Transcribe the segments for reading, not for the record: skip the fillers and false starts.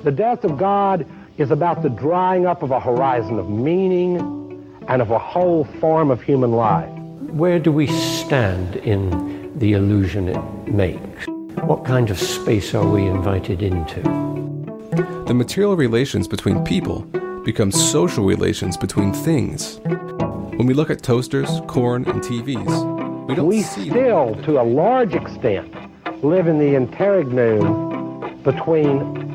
The death of God is about the drying up of a horizon of meaning and of a whole form of human life. Where do we stand in the illusion it makes? What kind of space are we invited into? The material relations between people become social relations between things. When we look at toasters, corn, and TVs, we don't see still, to a large extent, live in the interregnum between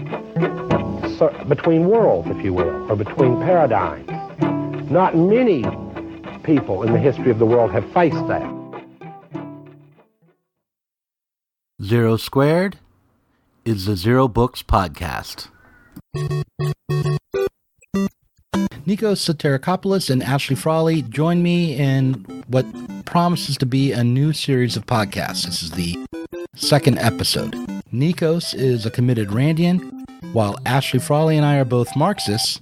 worlds, if you will, or between paradigms. Not many people in the history of the world have faced that. Zero Squared is the Zer0 Books podcast. Nikos Sotirakopoulos and Ashley Frawley join me in what promises to be a new series of podcasts. This is the second episode. Nikos is a committed Randian, while Ashley Frawley and I are both Marxists.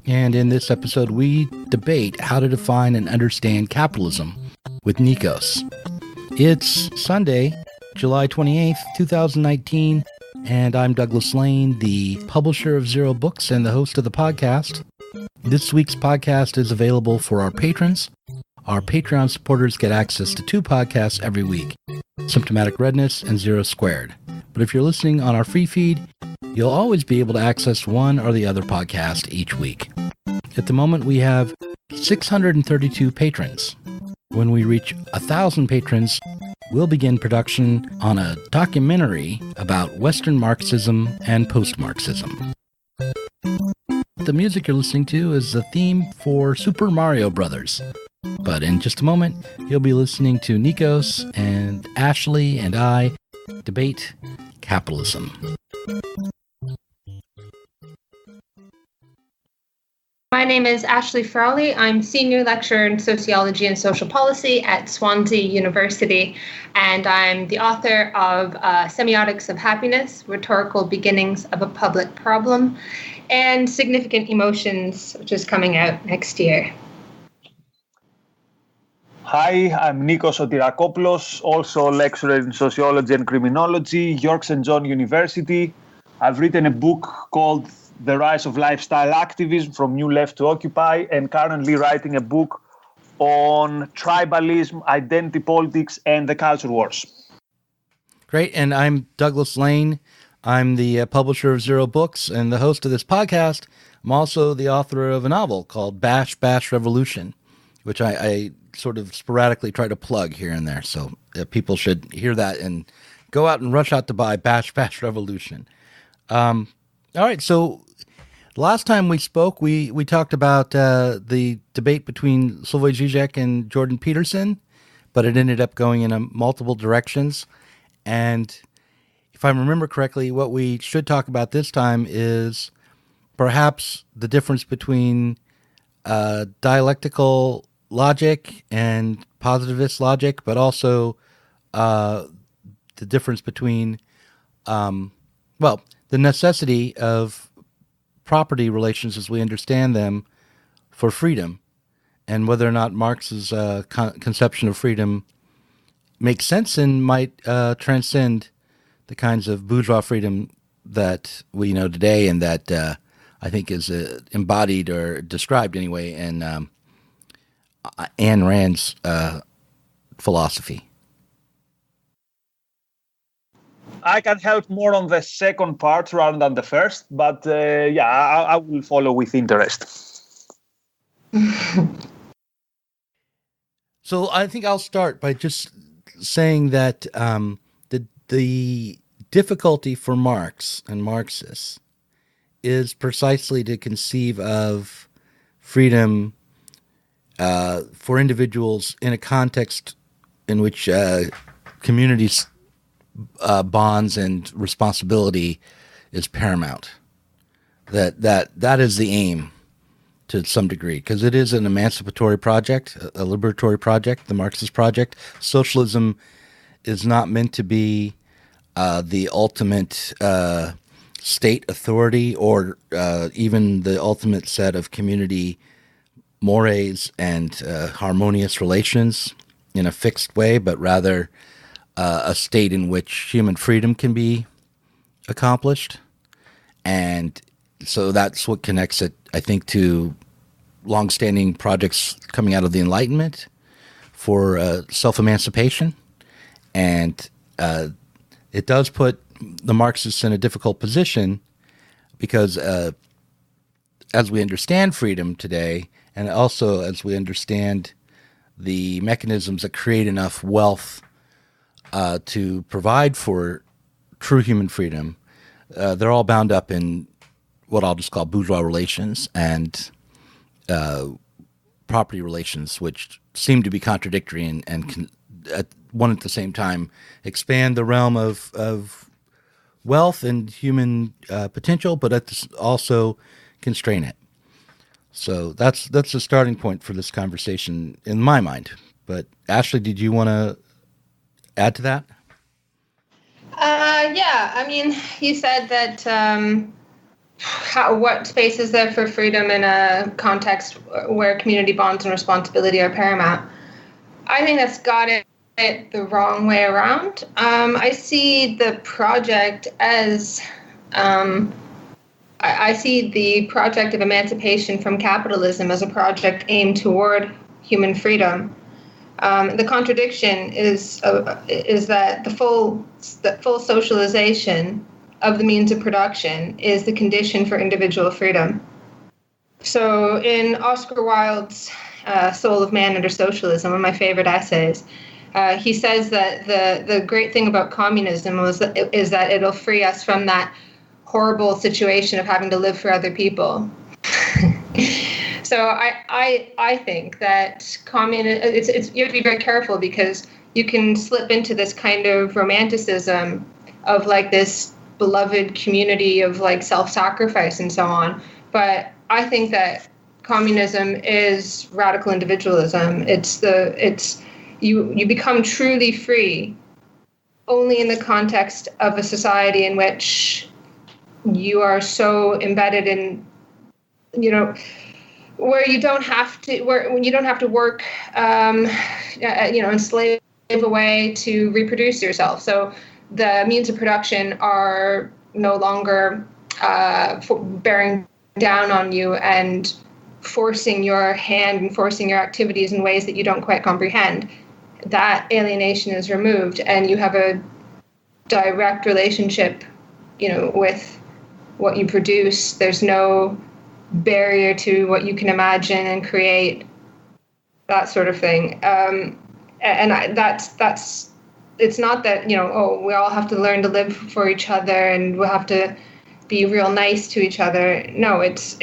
And in this episode, we debate how to define and understand capitalism with Nikos. It's Sunday, July 28th, 2019, and I'm Douglas Lain, the publisher of Zer0 Books and the host of the podcast. This week's podcast is available for our patrons. Our Patreon supporters get access to 2 podcasts every week, Symptomatic Redness and Zer0 Squared. But if you're listening on our free feed, you'll always be able to access one or the other podcast each week. At the moment, we have 632 patrons. When we reach 1,000 patrons, we'll begin production on a documentary about Western Marxism and post-Marxism. The music you're listening to is the theme for Super Mario Brothers. But in just a moment, you'll be listening to Nikos and Ashley and I debate capitalism. My name is Ashley Frawley. I'm Senior Lecturer in Sociology and Social Policy at Swansea University, and I'm the author of Semiotics of Happiness, Rhetorical Beginnings of a Public Problem, and Significant Emotions, which is coming out next year. Hi, I'm Nikos Sotirakopoulos, also lecturer in Sociology and Criminology, York St. John University. I've written a book called The Rise of Lifestyle Activism, From New Left to Occupy, and currently writing a book on tribalism, identity politics, and the culture wars. Great, and I'm Douglas Lain. I'm the publisher of Zer0 Books and the host of this podcast. I'm also the author of a novel called Bash Bash Revolution, which I sort of sporadically try to plug here and there. So people should hear that and go out and rush out to buy Bash Bash Revolution. All right, so last time we spoke, we talked about the debate between Slavoj Žižek and Jordan Peterson, but it ended up going in multiple directions. And if I remember correctly, what we should talk about this time is perhaps the difference between dialectical logic and positivist logic, but also the difference between, the necessity of property relations as we understand them for freedom, and whether or not Marx's conception of freedom makes sense and might transcend the kinds of bourgeois freedom that we know today, and that I think is embodied or described anyway in Ayn Rand's philosophy. I can help more on the second part rather than the first, but I will follow with interest. So I think I'll start by just saying that the difficulty for Marx and Marxists is precisely to conceive of freedom for individuals in a context in which communities' bonds and responsibility is paramount. That is the aim to some degree, because it is an emancipatory project, a liberatory project, the Marxist project. Socialism is not meant to be the ultimate state authority or even the ultimate set of community mores and harmonious relations in a fixed way, but rather a state in which human freedom can be accomplished. And so that's what connects it, I think, to longstanding projects coming out of the Enlightenment for self-emancipation. And it does put the Marxists in a difficult position because as we understand freedom today, and also as we understand the mechanisms that create enough wealth to provide for true human freedom, they're all bound up in what I'll just call bourgeois relations and property relations, which seem to be contradictory and can, at one at the same time, expand the realm of wealth and human potential, but also constrain it. So that's the starting point for this conversation in my mind. But Ashley, did you want to add to that? Yeah, I mean, you said that what space is there for freedom in a context where community bonds and responsibility are paramount? I think that's got it the wrong way around. I see the project as I see the project of emancipation from capitalism as a project aimed toward human freedom. The contradiction is that the full socialization of the means of production is the condition for individual freedom. So in Oscar Wilde's Soul of Man Under Socialism, one of my favorite essays, he says that the great thing about communism is that it'll free us from that horrible situation of having to live for other people. So I think that it's you have to be very careful because you can slip into this kind of romanticism of like this beloved community of like self-sacrifice and so on. But I think that communism is radical individualism. You become truly free only in the context of a society in which you are so embedded in, where you don't have to work, and slave away to reproduce yourself. So the means of production are no longer bearing down on you and forcing your hand and forcing your activities in ways that you don't quite comprehend. That alienation is removed, and you have a direct relationship, with what you produce. There's no barrier to what you can imagine and create, that sort of thing. That's it's not that, we all have to learn to live for each other and we have to be real nice to each other. No, it's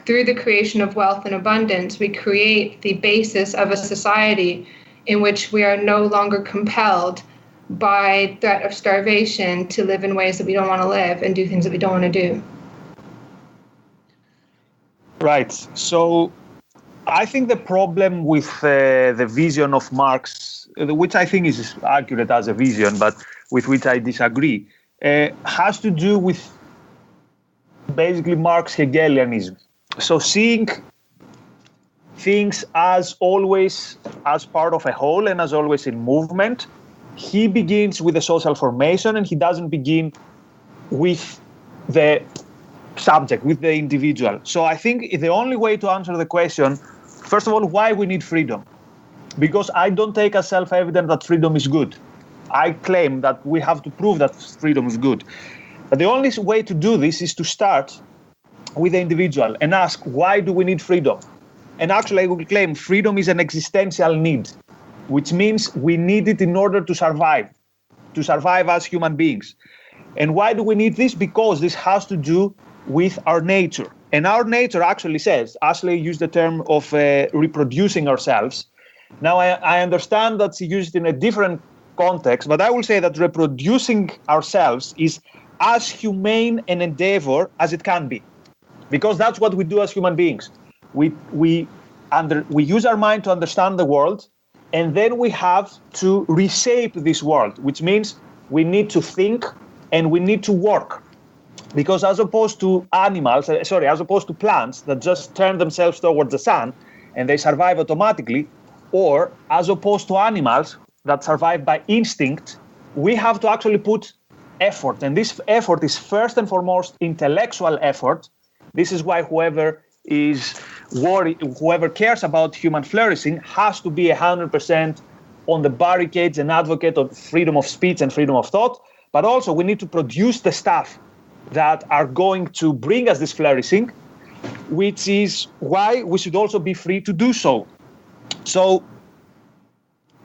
through the creation of wealth and abundance, we create the basis of a society in which we are no longer compelled by threat of starvation to live in ways that we don't want to live and do things that we don't want to do. Right. So I think the problem with the vision of Marx, which I think is accurate as a vision, but with which I disagree, has to do with basically Marx-Hegelianism. So seeing things as always as part of a whole and as always in movement, he begins with the social formation and he doesn't begin with the subject, with the individual. So I think the only way to answer the question, first of all, why we need freedom, because I don't take as self-evident that freedom is good. I claim that we have to prove that freedom is good. But the only way to do this is to start with the individual and ask, why do we need freedom? And actually, I will claim freedom is an existential need, which means we need it in order to survive as human beings. And why do we need this? Because this has to do with our nature. And our nature actually says, Ashley used the term of reproducing ourselves. Now, I understand that's used in a different context, but I will say that reproducing ourselves is as humane an endeavor as it can be, because that's what we do as human beings. We use our mind to understand the world, and then we have to reshape this world, which means we need to think and we need to work. Because as opposed to plants that just turn themselves towards the sun and they survive automatically, or as opposed to animals that survive by instinct, we have to actually put effort. And this effort is first and foremost intellectual effort. This is why whoever cares about human flourishing has to be 100% on the barricades and advocate of freedom of speech and freedom of thought. But also we need to produce the stuff that are going to bring us this flourishing, which is why we should also be free to do so. So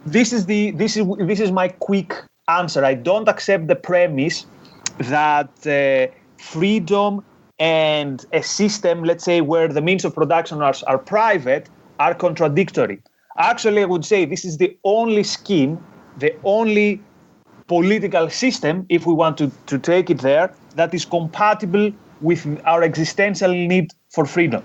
this is my quick answer. I don't accept the premise that freedom and a system, let's say, where the means of production are private, are contradictory. Actually, I would say this is the only scheme, the only political system, if we want to take it there, that is compatible with our existential need for freedom.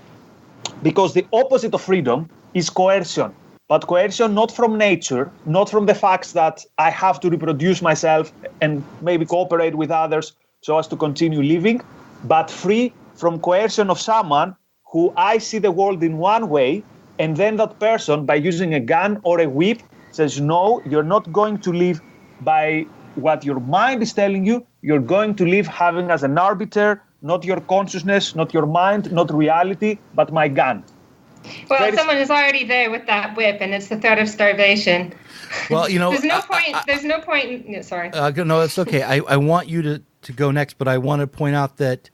Because the opposite of freedom is coercion. But coercion not from nature, not from the facts that I have to reproduce myself and maybe cooperate with others so as to continue living, but free from coercion of someone who I see the world in one way, and then that person, by using a gun or a whip, says, no, you're not going to live by what your mind is telling you. You're going to live having as an arbiter, not your consciousness, not your mind, not reality, but my gun. Well, someone is already there with that whip, and it's the threat of starvation. Well, there's no point. Sorry. No, it's okay. I want you to go next, but I want to point out that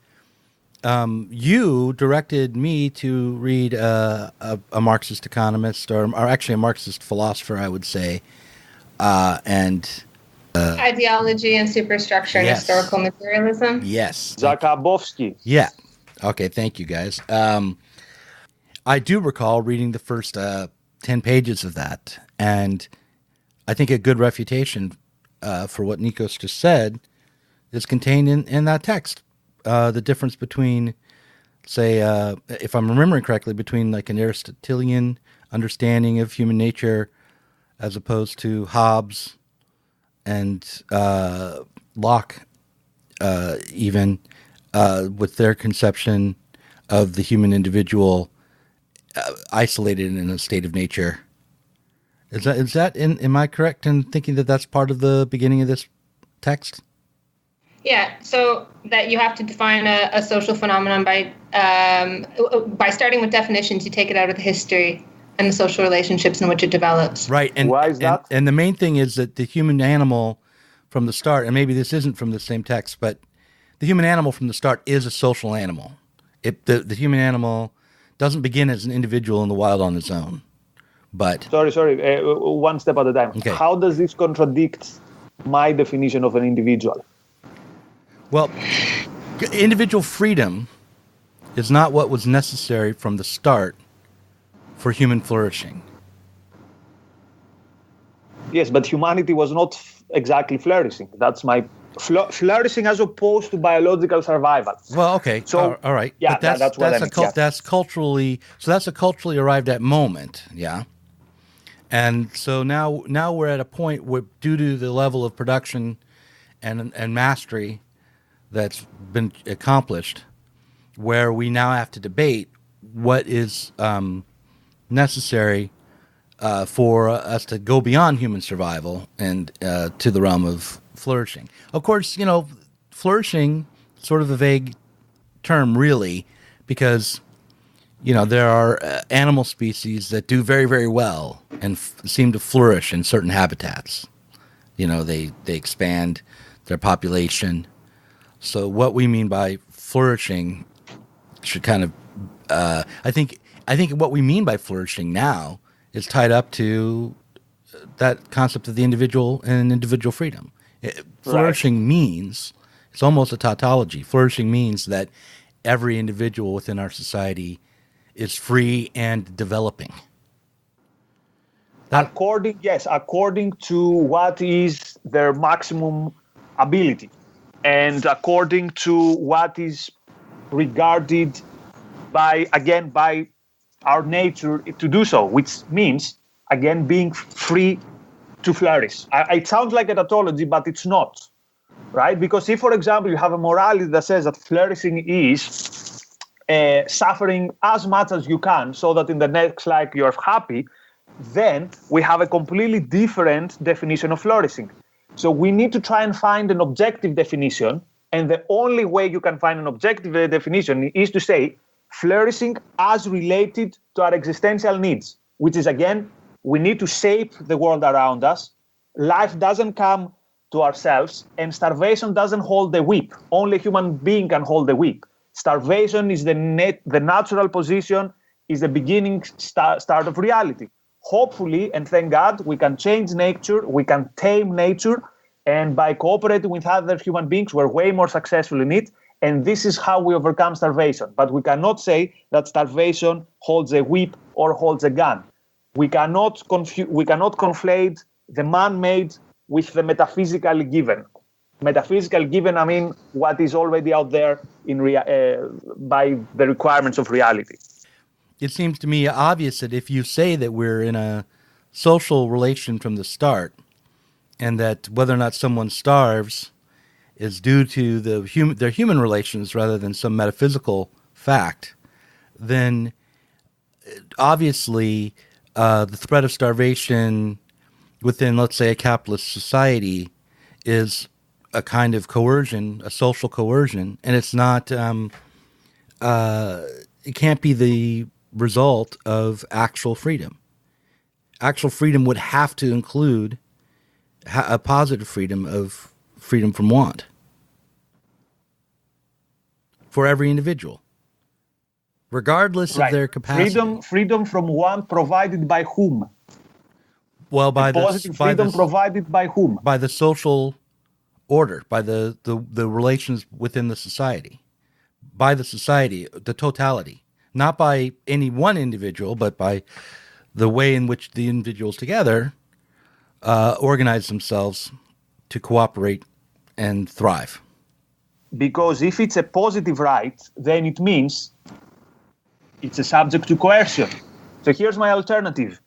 you directed me to read a Marxist economist, or actually a Marxist philosopher, I would say, and ideology and superstructure and historical materialism. Yes. Zakabovsky. Yeah. Okay. Thank you, guys. I do recall reading the first 10 pages of that, and I think a good refutation for what Nikos just said is contained in that text. The difference between, say, if I'm remembering correctly, between like an Aristotelian understanding of human nature as opposed to Hobbes and Locke, even with their conception of the human individual isolated in a state of nature. Is that am I correct in thinking that that's part of the beginning of this text? Yeah, so that you have to define a social phenomenon by starting with definitions. You take it out of the history and the social relationships in which it develops. Right, and why is that? And the main thing is that the human animal from the start, and maybe this isn't from the same text, but the human animal from the start is a social animal. The human animal doesn't begin as an individual in the wild on its own. But sorry, one step at a time. Okay. How does this contradict my definition of an individual? Well, individual freedom is not what was necessary from the start for human flourishing. Yes, but humanity was not exactly flourishing. That's my flourishing as opposed to biological survival. Well, okay, so all right. Yeah, but that's what I mean. That's culturally. So that's a culturally arrived at moment. Yeah. And so now we're at a point where, due to the level of production and mastery that's been accomplished, where we now have to debate what is necessary for us to go beyond human survival and to the realm of flourishing. Of course, flourishing, sort of a vague term, really, because there are animal species that do very, very well and seem to flourish in certain habitats. They expand their population. So what we mean by flourishing should kind of, I think what we mean by flourishing now is tied up to that concept of the individual and individual freedom. Flourishing means, it's almost a tautology. Flourishing means that every individual within our society is free and developing. According to what is their maximum ability, and according to what is regarded by our nature to do so, which means, again, being free to flourish. It sounds like a tautology, but it's not, right? Because if, for example, you have a morality that says that flourishing is suffering as much as you can so that in the next life you're happy, then we have a completely different definition of flourishing. So we need to try and find an objective definition. And the only way you can find an objective definition is to say flourishing as related to our existential needs, which is, again, we need to shape the world around us. Life doesn't come to ourselves, and starvation doesn't hold the whip. Only a human being can hold the whip. Starvation is the natural position, is the beginning start of reality. Hopefully, and thank God, we can change nature, we can tame nature, and by cooperating with other human beings, we're way more successful in it. And this is how we overcome starvation. But we cannot say that starvation holds a whip or holds a gun. We cannot conflate the man-made with the metaphysically given. Metaphysical given, I mean, what is already out there by the requirements of reality. It seems to me obvious that if you say that we're in a social relation from the start, and that whether or not someone starves is due to their human relations rather than some metaphysical fact, then obviously the threat of starvation within, let's say, a capitalist society is a kind of coercion, a social coercion, and it's not, it can't be the result of actual freedom. Actual freedom would have to include a positive freedom of freedom from want for every individual, regardless of their capacity. Freedom from want provided by whom? Well, by the positive freedom provided by whom? By the social order, by the relations within the society, by the society, the totality, not by any one individual, but by the way in which the individuals together organize themselves to cooperate and thrive. Because if it's a positive right, then it means it's a subject to coercion. So here's my alternative.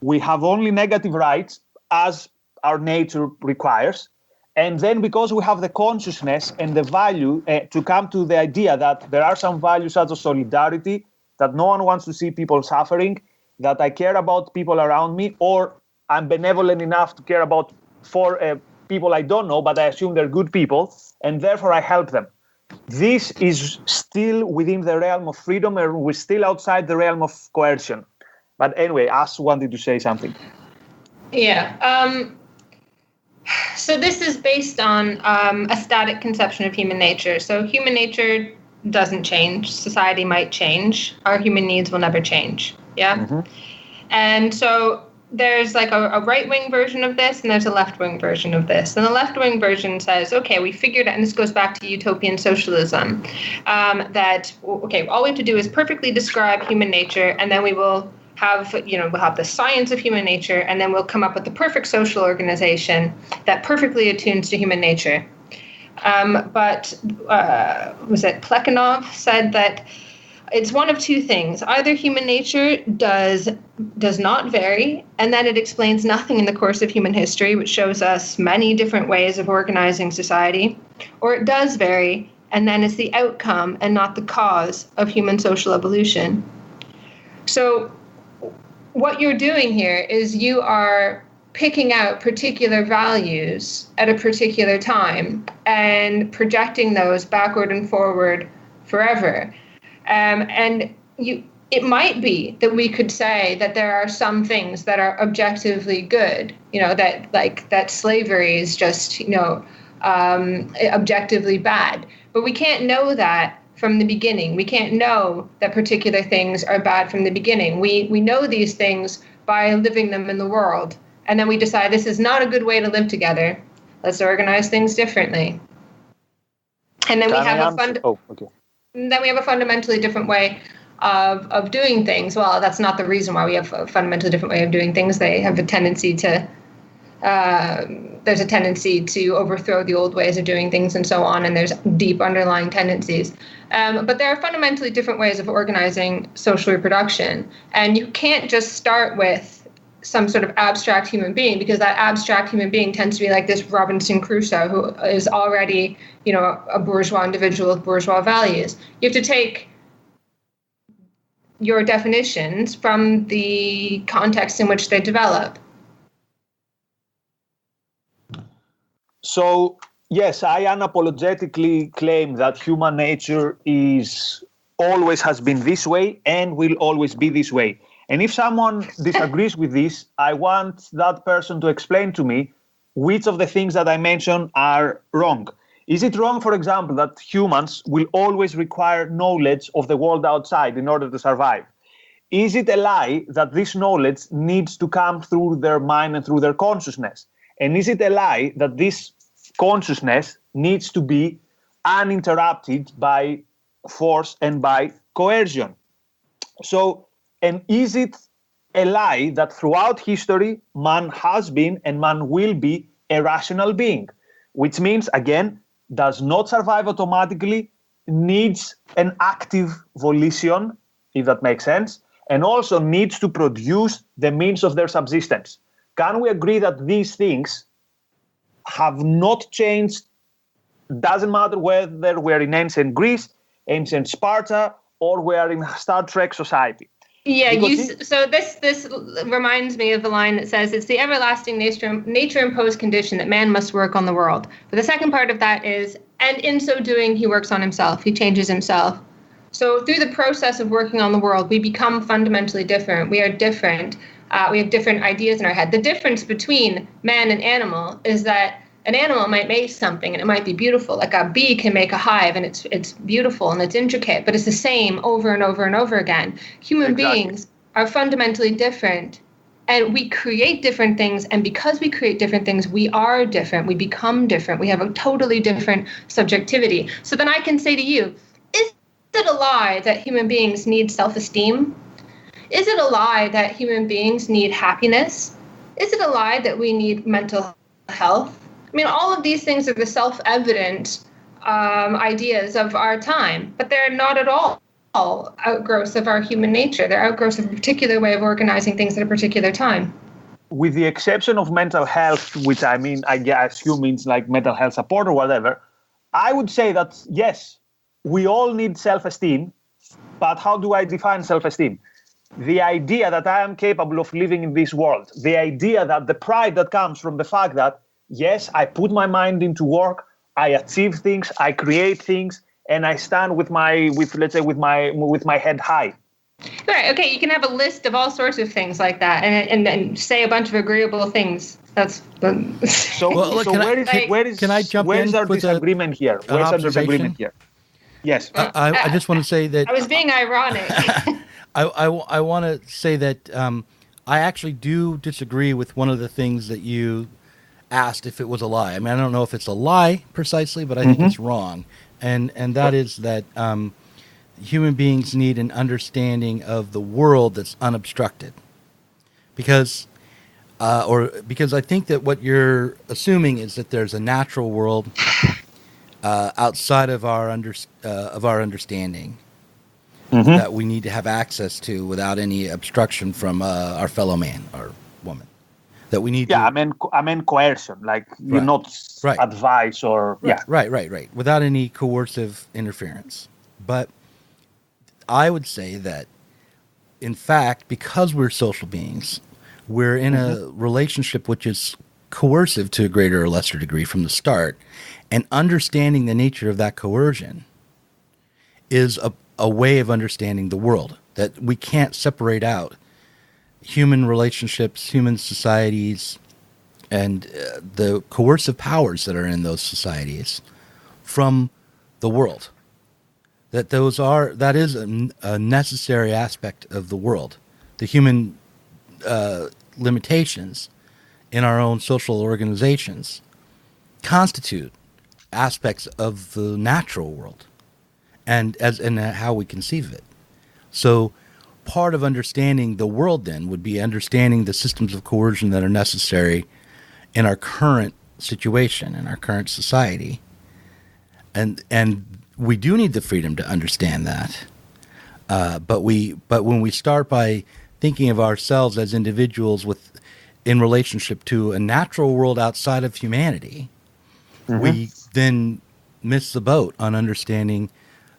We have only negative rights as our nature requires. And then because we have the consciousness and the value to come to the idea that there are some values such as solidarity, that no one wants to see people suffering, that I care about people around me, or I'm benevolent enough to care about people I don't know, but I assume they're good people, and therefore I help them. This is still within the realm of freedom, and we're still outside the realm of coercion. But anyway, Ash wanted to say something. Yeah. So this is based on a static conception of human nature. So human nature doesn't change. Society might change. Our human needs will never change. Yeah. Mm-hmm. And so there's like a right-wing version of this, and there's a left-wing version of this. And the left-wing version says, okay, we figured out, and this goes back to utopian socialism, that, okay, all we have to do is perfectly describe human nature, and then we will have, we'll have the science of human nature, and then we'll come up with the perfect social organization that perfectly attunes to human nature. But Plekhanov said that it's one of two things. Either human nature does not vary, and then it explains nothing in the course of human history, which shows us many different ways of organizing society, or it does vary, and then it's the outcome and not the cause of human social evolution. So what you're doing here is you are picking out particular values at a particular time and projecting those backward and forward forever. And it might be that we could say that there are some things that are objectively good, that slavery is just, objectively bad. But we can't know that from the beginning. We can't know that particular things are bad from the beginning. We know these things by living them in the world. And then we decide this is not a good way to live together. Let's organize things differently. And then Then we have a fundamentally different way of doing things. Well, that's not the reason why we have a fundamentally different way of doing things. They have a tendency to, there's a tendency to overthrow the old ways of doing things and so on, and there's deep underlying tendencies. But there are fundamentally different ways of organizing social reproduction. And you can't just start with some sort of abstract human being, because that abstract human being tends to be like this Robinson Crusoe who is already, a bourgeois individual with bourgeois values. You have to take your definitions from the context in which they develop. So, yes, I unapologetically claim that human nature is always has been this way and will always be this way. And if someone disagrees with this, I want that person to explain to me which of the things that I mentioned are wrong. Is it wrong, for example, that humans will always require knowledge of the world outside in order to survive? Is it a lie that this knowledge needs to come through their mind and through their consciousness? And is it a lie that this consciousness needs to be uninterrupted by force and by coercion? So, and is it a lie that throughout history, man has been and man will be a rational being, which means, again, does not survive automatically, needs an active volition, if that makes sense, and also needs to produce the means of their subsistence? Can we agree that these things have not changed? Doesn't matter whether we're in ancient Greece, ancient Sparta, or we're in Star Trek society. Yeah, so this reminds me of the line that says, it's the everlasting nature-imposed condition that man must work on the world. But the second part of that is, and in so doing, he works on himself, he changes himself. So through the process of working on the world, we become fundamentally different. We are different. We have different ideas in our head. The difference between man and animal is that an animal might make something and it might be beautiful. Like a bee can make a hive and it's beautiful and it's intricate, but it's the same over and over and over again. Human beings are fundamentally different, and we create different things. And because we create different things, we are different. We become different. We have a totally different subjectivity. So then I can say to you, is it a lie that human beings need self-esteem? Is it a lie that human beings need happiness? Is it a lie that we need mental health? I mean, all of these things are the self-evident ideas of our time, but they're not at all outgrowths of our human nature. They're outgrowths of a particular way of organizing things at a particular time. With the exception of mental health, which I assume means like mental health support or whatever, I would say that, yes, we all need self-esteem, but how do I define self-esteem? The idea that I am capable of living in this world, the idea that the pride that comes from the fact that, yes, I put my mind into work, I achieve things, I create things, and I stand with my head high. Right. Okay. You can have a list of all sorts of things like that, and say a bunch of agreeable things. That's so. Can I jump in? Where's our disagreement here? Where's our disagreement here? Yes. I just want to say that I was being ironic. I want to say that I actually do disagree with one of the things that you asked if it was a lie. I mean, I don't know if it's a lie precisely, but I think it's wrong. And that is that human beings need an understanding of the world that's unobstructed. Because I think that what you're assuming is that there's a natural world outside of our understanding that we need to have access to without any obstruction from our fellow man or woman. That we need. Yeah, I mean coercion, like you're not advice or right, without any coercive interference. But I would say that, in fact, because we're social beings, we're in a relationship which is coercive to a greater or lesser degree from the start, and understanding the nature of that coercion is a way of understanding the world, that we can't separate out human relationships, human societies, and the coercive powers that are in those societies from the world. That is a necessary aspect of the world. The human limitations in our own social organizations constitute aspects of the natural world and how we conceive of it. So part of understanding the world then would be understanding the systems of coercion that are necessary in our current situation, in our current society. And we do need the freedom to understand that. But when we start by thinking of ourselves as individuals in relationship to a natural world outside of humanity, we then miss the boat on understanding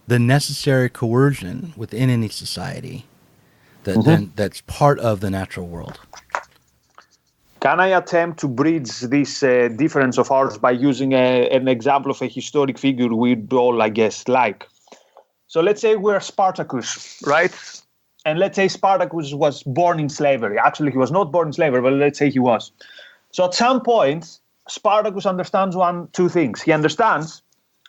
the necessary coercion within any society that's part of the natural world. Can I attempt to bridge this difference of ours by using an example of a historic figure we'd all, I guess, like? So let's say we're Spartacus, right? And let's say Spartacus was born in slavery. Actually, he was not born in slavery, but let's say he was. So at some point, Spartacus understands two things. He understands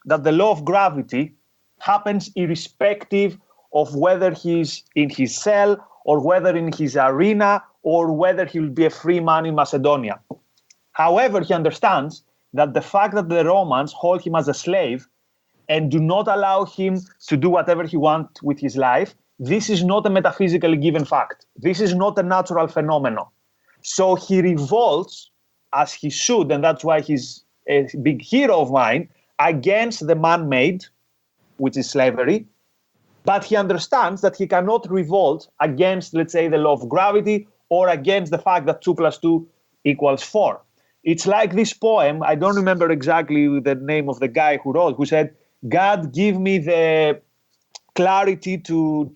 that the law of gravity happens irrespective of whether he's in his cell or whether in his arena or whether he will be a free man in Macedonia. However, he understands that the fact that the Romans hold him as a slave and do not allow him to do whatever he wants with his life, this is not a metaphysically given fact. This is not a natural phenomenon. So he revolts, as he should, and that's why he's a big hero of mine, against the man-made, which is slavery. But he understands that he cannot revolt against, let's say, the law of gravity or against the fact that 2 + 2 = 4. It's like this poem, I don't remember exactly the name of the guy who said, God, give me the clarity to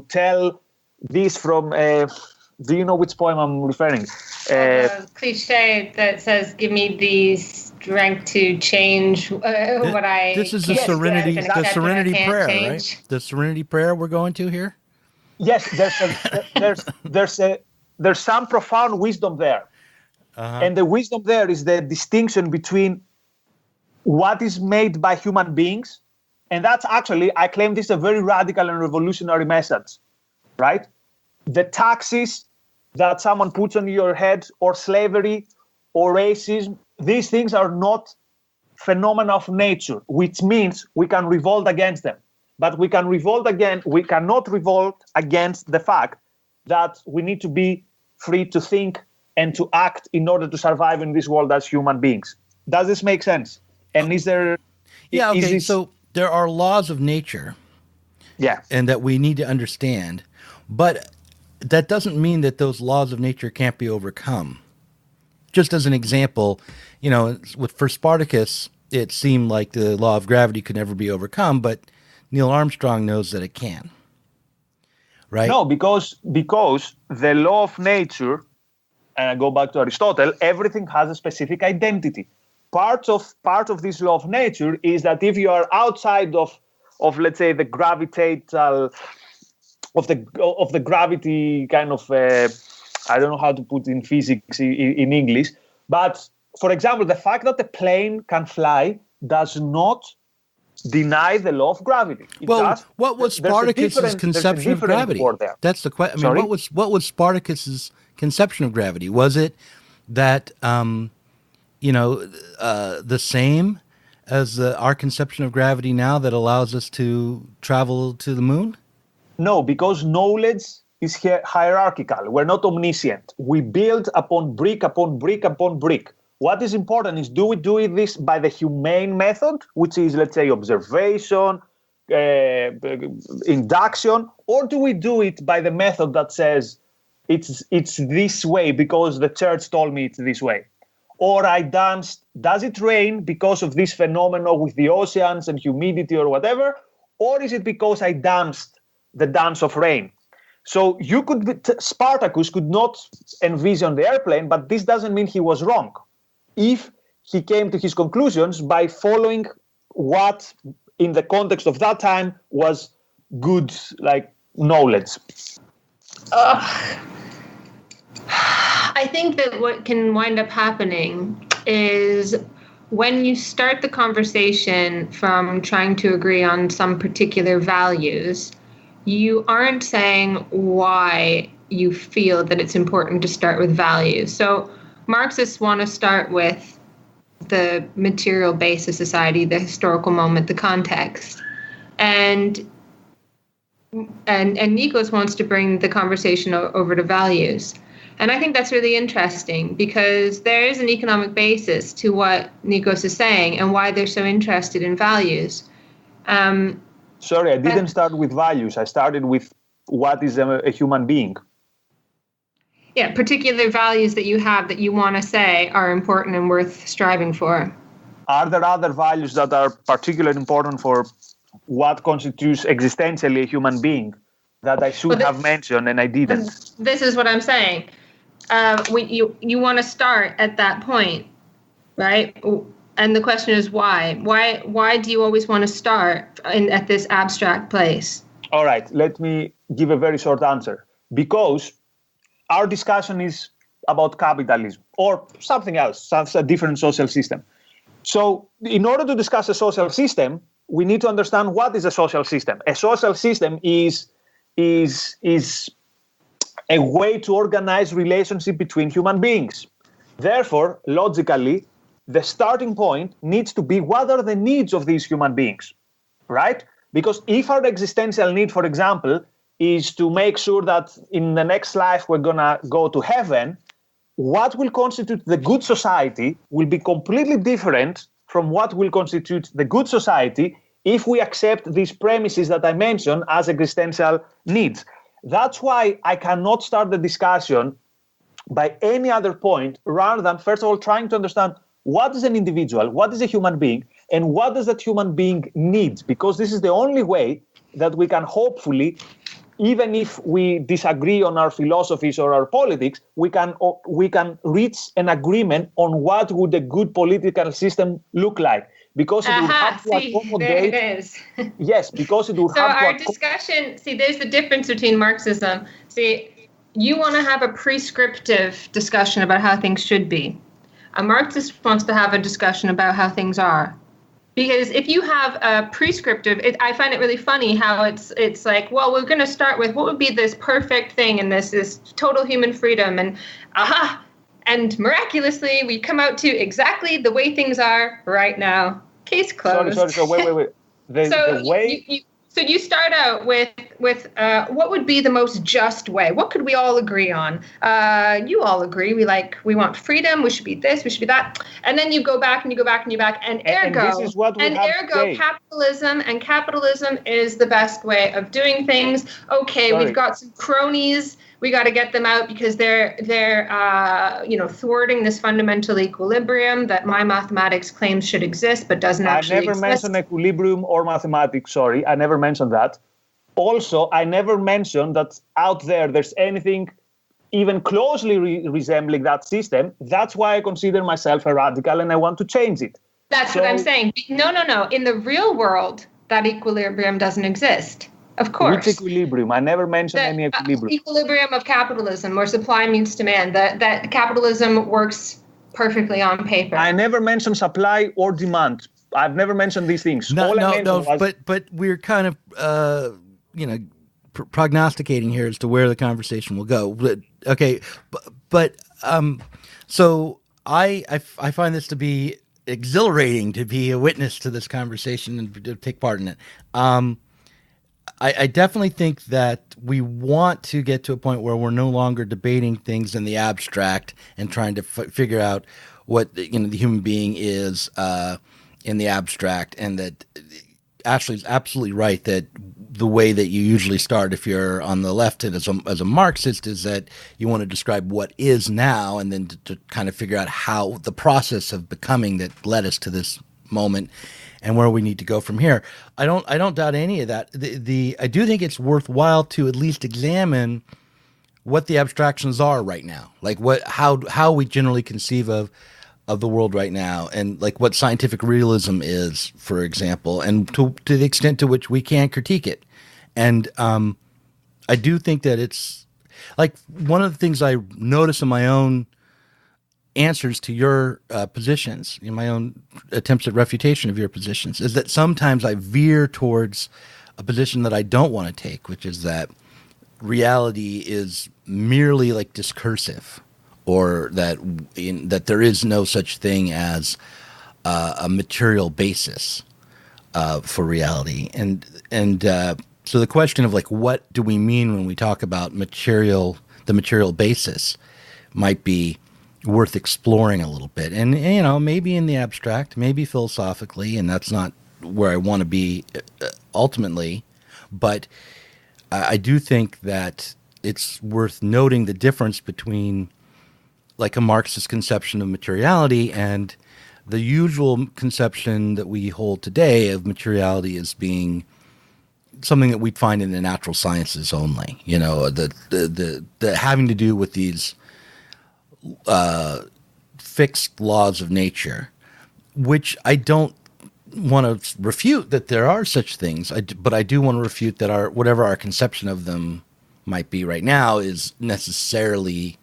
tell this from, do you know which poem I'm referring? The cliche that says, give me the strength to change what I This is the Serenity Prayer, right? The Serenity Prayer we're going to here? Yes, there's some profound wisdom there. Uh-huh. And the wisdom there is the distinction between what is made by human beings, and that's actually, I claim this is a very radical and revolutionary message, right? The taxes that someone puts on your head, or slavery, or racism, these things are not phenomena of nature, which means we can revolt against them. But we cannot revolt against the fact that we need to be free to think and to act in order to survive in this world as human beings. Does this make sense? And is there... Yeah, okay, so there are laws of nature. Yeah. And that we need to understand. But that doesn't mean that those laws of nature can't be overcome. Just as an example, for Spartacus, it seemed like the law of gravity could never be overcome, but Neil Armstrong knows that it can. Right? No, because the law of nature, and I go back to Aristotle, everything has a specific identity. Part of this law of nature is that if you are outside of let's say the gravitational of the gravity kind of I don't know how to put in physics in English, but for example, the fact that the plane can fly does not deny the law of gravity. What was Spartacus's conception of gravity? That's the question. I mean, what was Spartacus's conception of gravity? Was it that the same as our conception of gravity now that allows us to travel to the moon? No, because knowledge is hierarchical. We're not omniscient. We build upon brick, upon brick, upon brick. What is important is, do we do this by the humane method, which is, let's say, observation, induction, or do we do it by the method that says it's this way because the church told me it's this way? Or I danced, does it rain because of this phenomenon with the oceans and humidity or whatever? Or is it because I danced the dance of rain? So Spartacus could not envision the airplane, but this doesn't mean he was wrong. If he came to his conclusions by following what, in the context of that time, was good, knowledge. I think that what can wind up happening is when you start the conversation from trying to agree on some particular values, you aren't saying why you feel that it's important to start with values. So Marxists want to start with the material base of society, the historical moment, the context. And Nikos wants to bring the conversation over to values. And I think that's really interesting because there is an economic basis to what Nikos is saying and why they're so interested in values. Sorry, I didn't start with values. I started with what is a human being. Yeah, particular values that you have that you want to say are important and worth striving for. Are there other values that are particularly important for what constitutes existentially a human being that I should have mentioned and I didn't? This is what I'm saying. you want to start at that point, right? And the question is why? Why do you always want to start at this abstract place? All right, let me give a very short answer. Because our discussion is about capitalism or something else, a different social system. So in order to discuss a social system, we need to understand what is a social system. A social system is a way to organize relationship between human beings. Therefore, logically, the starting point needs to be what are the needs of these human beings, right? Because if our existential need, for example, is to make sure that in the next life we're going to go to heaven, what will constitute the good society will be completely different from what will constitute the good society if we accept these premises that I mentioned as existential needs. That's why I cannot start the discussion by any other point rather than, first of all, trying to understand what is an individual, what is a human being, and what does that human being need? Because this is the only way that we can hopefully, even if we disagree on our philosophies or our politics, we can reach an agreement on what would a good political system look like. Because it would have to accommodate. There it is. Yes, because it would so have to. So our discussion. See, there's the difference between Marxism. See, you want to have a prescriptive discussion about how things should be. A Marxist wants to have a discussion about how things are. Because if you have a prescriptive, I find it really funny how it's like, well, we're going to start with what would be this perfect thing and this total human freedom and miraculously we come out to exactly the way things are right now. Case closed. Sorry. So wait. The way. So you start out with what would be the most just way? What could we all agree on? You all agree. We want freedom. We should be this. We should be that. And then you go back and you go back and you back. And ergo, capitalism is the best way of doing things. Okay, We've got some cronies. We got to get them out because they're thwarting this fundamental equilibrium that my mathematics claims should exist but doesn't actually exist. I never mentioned equilibrium or mathematics, sorry. I never mentioned that. Also, I never mentioned that out there's anything even closely resembling that system. That's why I consider myself a radical and I want to change it. That's what I'm saying. No. In the real world, that equilibrium doesn't exist. Of course. Which equilibrium? I never mentioned any equilibrium. Equilibrium of capitalism, where supply meets demand. That capitalism works perfectly on paper. I never mentioned supply or demand. I've never mentioned these things. But we're kind of prognosticating here as to where the conversation will go. So I find this to be exhilarating to be a witness to this conversation and to take part in it. I definitely think that we want to get to a point where we're no longer debating things in the abstract and trying to figure out what the human being is in the abstract, and that Ashley's absolutely right that the way that you usually start if you're on the left as a Marxist is that you want to describe what is now and then to kind of figure out how the process of becoming that led us to this moment and where we need to go from here. I don't doubt any of that. I do think it's worthwhile to at least examine what the abstractions are right now, like how we generally conceive of the world right now, and like what scientific realism is, for example, and to the extent to which we can critique it. And I do think that it's like one of the things I notice in my own answers to your positions, in my own attempts at refutation of your positions, is that sometimes I veer towards a position that I don't want to take, which is that reality is merely like discursive, or that there is no such thing as a material basis for reality. And so the question of like, what do we mean when we talk about the material basis might be worth exploring a little bit. And, maybe in the abstract, maybe philosophically, and that's not where I want to be ultimately. But I do think that it's worth noting the difference between like a Marxist conception of materiality and the usual conception that we hold today of materiality as being something that we'd find in the natural sciences only, the having to do with these fixed laws of nature, which I don't want to refute that there are such things, but I do want to refute that whatever our conception of them might be right now is necessarily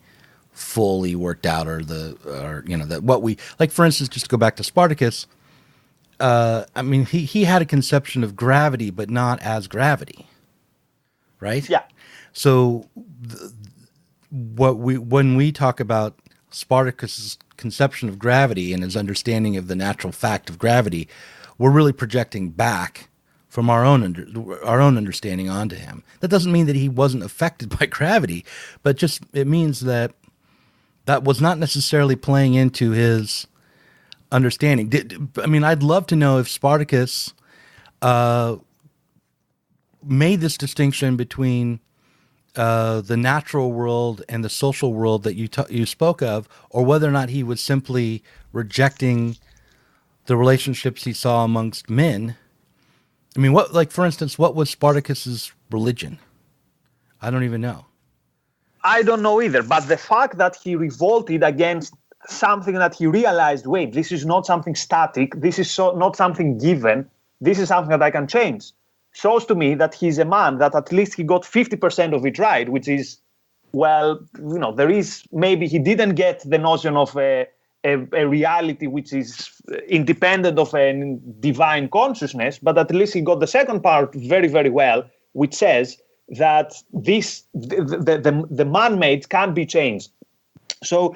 fully worked out, or that what we like. For instance, just to go back to Spartacus, I mean, he had a conception of gravity, but not as gravity, right? Yeah. So when we talk about Spartacus's conception of gravity and his understanding of the natural fact of gravity, we're really projecting back from our own understanding onto him. That doesn't mean that he wasn't affected by gravity, but just it means that was not necessarily playing into his understanding. I mean, I'd love to know if Spartacus made this distinction between the natural world and the social world that you spoke of, or whether or not he was simply rejecting the relationships he saw amongst men. I mean, for instance, what was Spartacus's religion? I don't even know. I don't know either, but the fact that he revolted against something that he realized, wait, this is not something static, this is not something given, this is something that I can change, shows to me that he's a man that at least he got 50% of it right, which is, well, there is, maybe he didn't get the notion of a reality which is independent of a divine consciousness, but at least he got the second part very, very well, which says that the man-made can't be changed. So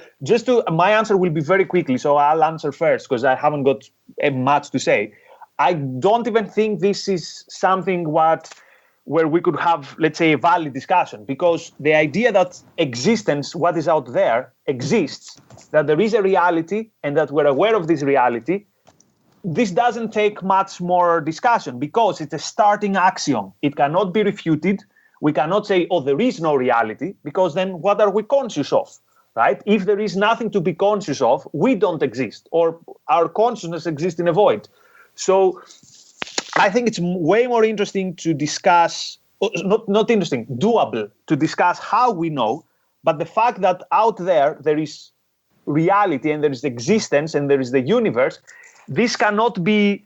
my answer will be very quickly, so I'll answer first because I haven't got much to say. I don't even think this is something where we could have, let's say, a valid discussion, because the idea that existence, what is out there, exists, that there is a reality and that we're aware of this reality, this doesn't take much more discussion because it's a starting axiom. It cannot be refuted. We cannot say, oh, there is no reality, because then what are we conscious of, right? If there is nothing to be conscious of, we don't exist, or our consciousness exists in a void. So I think it's way more interesting to discuss, not interesting, doable to discuss how we know, but the fact that out there is reality and there is existence and there is the universe, this cannot be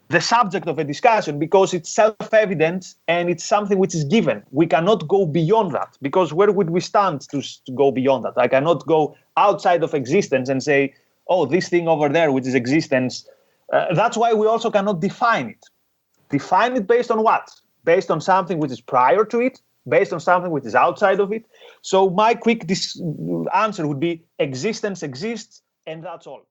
the subject of a discussion because it's self-evident and it's something which is given. We cannot go beyond that, because where would we stand to go beyond that? I cannot go outside of existence and say, oh, this thing over there, which is existence. That's why we also cannot define it. Define it based on what? Based on something which is prior to it, based on something which is outside of it. So my quick answer would be existence exists, and that's all.